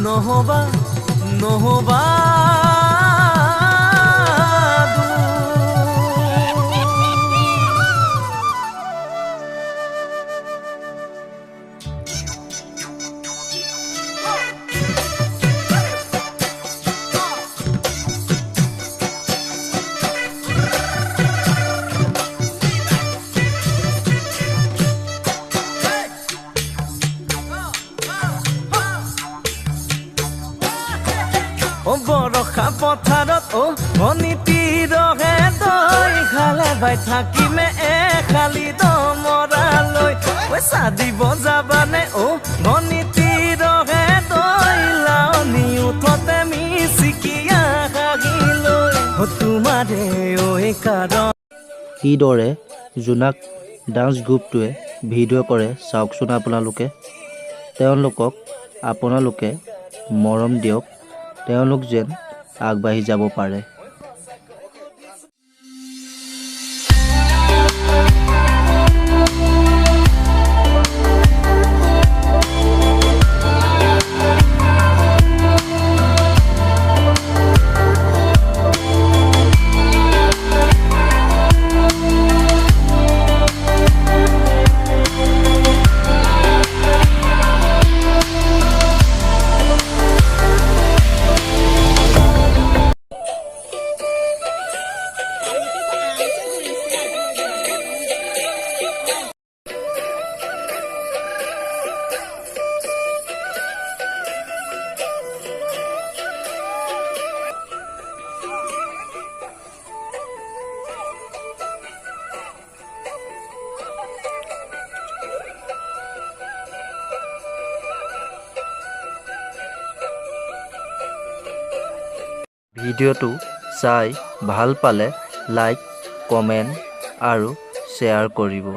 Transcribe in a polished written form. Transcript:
নহবা নহবা বৰষা পথাৰত অনিতি ৰহে তই খালে বাই থাকিমে খালি দমৰালৈ পইচা দিব যাবানে অনিতি ৰহে তই লাৱনি উঠতে মিচিকিয়া হাগিলৈ তোমাৰে কাৰণ কিদৰে জোনাক ডান্স গ্ৰুপটোৱে ভিডিঅ' কৰে চাওকচোন আপোনালোকে। তেওঁলোকক আপোনালোকে মৰম দিয়ক, তেওঁলোক যেন আগবাঢ়ি যাব পাৰে। ভিডিঅ'টো চাই ভাল পালে লাইক, কমেণ্ট আৰু শ্বেয়াৰ কৰিব।